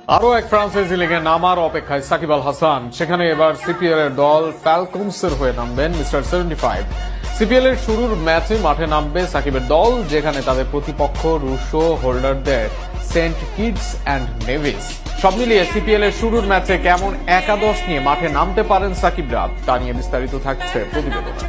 আরও এক ফ্রান্সাইজি লিগে নামার অপেক্ষায় সাকিব আল হাসান। সেখানে এবার সিপিএল এর দল ফ্যালকনসের হয়ে নামবেন মিস্টার 75। সিপিএল এর শুরুর ম্যাচে মাঠে নামবে সাকিবের দল, যেখানে তাদের প্রতিপক্ষ রুশো হোল্ডারদের সেন্ট কিটস অ্যান্ড নেভিস। সব মিলিয়ে সিপিএল এর শুরুর ম্যাচে কেমন একাদশ নিয়ে মাঠে নামতে পারেন সাকিবরা, তা নিয়ে বিস্তারিত থাকছে প্রতিবেদনে।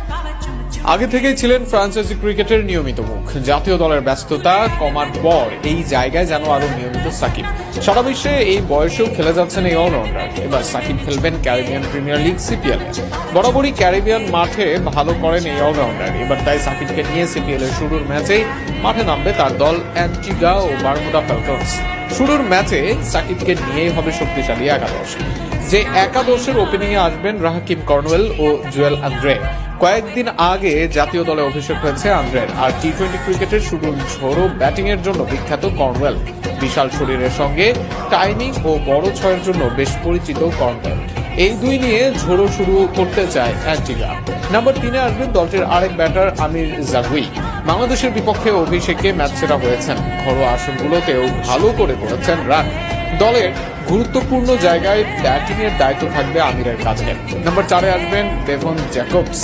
আগে থেকেই ছিলেন ফ্রান্সাইজি ক্রিকেটের নিয়মিত মুখ। জাতীয় দলের ব্যস্ততা কমার পর এই জায়গায় যেন আরো নিয়মিত সাকিব। সারা বিশ্বে এই বয়সেও খেলে যাচ্ছেন এই অলরাউন্ডার। এবার সাকিব খেলবেন ক্যারিবিয়ান প্রিমিয়ার লিগ সিপিএল এ। বরাবরই ক্যারিবিয়ান মাঠে ভালো করেন এই অলরাউন্ডার। এবার তাই সাকিবকে নিয়ে সিপিএল এর শুরুর ম্যাচেই মাঠে নামবে তার দল অ্যান্টিগা ও বারমুডা ফ্যালকনস। শুরুর ম্যাচে সাকিবকে নিয়েই হবে শক্তিশালী একাদশ। যে একাদশের ওপেনিং এ আসবেন রাহাকিম কর্নওয়েল ও জুয়েল আন্দ্রে। কয়েকদিন আগে জাতীয় দলে অভিষেক হয়েছে আন্দ্রের। আর টি-20 ক্রিকেটের শুরুর ঝোড়ো ব্যাটিং এর জন্য বিখ্যাত কর্নওয়েল। বিশাল শরীরের সঙ্গে টাইমিং ও বড় ছয়ের জন্য বেশ পরিচিত কর্নওয়েল। এই দুই নিয়ে ঝোড়ো শুরু করতে চায় অ্যান্টিগা। নাম্বার 3-এ আসবেন দলটির আরেক ব্যাটার আমির জাগুই। বাংলাদেশের বিপক্ষে অভিষেকে ম্যাচ সেরা হয়েছেন। ঘরোয়া আসরগুলোতেও ভালো করে করেছেন রান। দলের গুরুত্বপূর্ণ জায়গায় ব্যাটিং এর দায়িত্ব থাকবে আমিরের কাছে। নাম্বার 4-এ আসবেন ডেভন জ্যাকবস।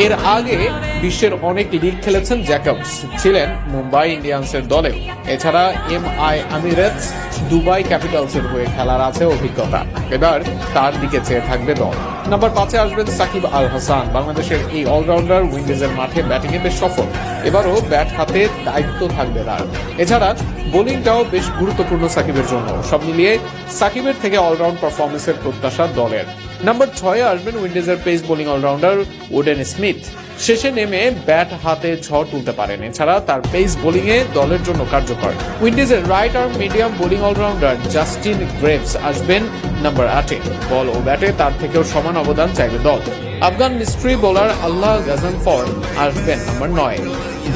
এর আগে বিশ্বের অনেক লিগ খেলেছেন জ্যাকবস, ছিলেন মুম্বাই ইন্ডিয়ান্সের দলেও। এছাড়া এমআই আমিরেটস, দুবাই ক্যাপিটালসের হয়ে খেলার আছে অভিজ্ঞতা। এবার তার দিকে চেয়ে থাকবে দল। নাম্বার 5-এ আসবেন সাকিব আল হাসান। বাংলাদেশের এই অলরাউন্ডার উইন্ডিজের মাঠে ব্যাটিং এ বেশ সফল। এবারও ব্যাট হাতে দায়িত্ব থাকবে তার। এছাড়া বোলিংটাও বেশ গুরুত্বপূর্ণ সাকিবের জন্য। সব মিলিয়ে সাকিবের থেকে অলরাউন্ড পারফরমেন্সের প্রত্যাশা দলের। নাম্বার 6-এ আসবেন উইন্ডিজের pace bowling allrounder Odean Smith. শেষে নেমে ব্যাট হাতে ঝড় তুলতে পারেন। এছাড়া তার পেস বোলিং এ দলের জন্য কার্যকর। উইন্ডিজের right arm medium bowling allrounder Justin Greaves আসবেন নাম্বার 8-এ। বল ও ব্যাটে তার থেকেও সমান অবদান চাইবে দল। আফগান মিস্ট্রি বোলার আল্লাহ গাজনফর আসবেন নাম্বার 9-এ।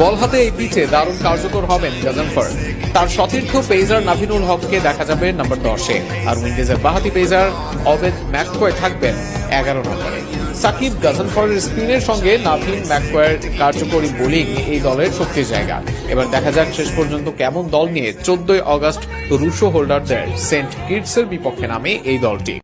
বল হাতে এই পিচে দারুণ কার্যকর হবেন গাজনফর। তার সতীর্থ পেসার নাভিনুল হককে দেখা যাবে নাম্বার 10-এ। আর উইন্ডিজের বাহাতি পেসার অবেদ ম্যাককয় থাকবেন 11 নম্বরে। সাকিব গাজনফরের স্পিনের সঙ্গে নাভিন ম্যাককয়ের কার্যকরী বোলিং এই দলের শক্তির জায়গা। এবার দেখা যাক শেষ পর্যন্ত কেমন দল নিয়ে 14 আগস্ট রুশো হোল্ডারদের সেন্ট কিটসের বিপক্ষে নামে এই দলটি।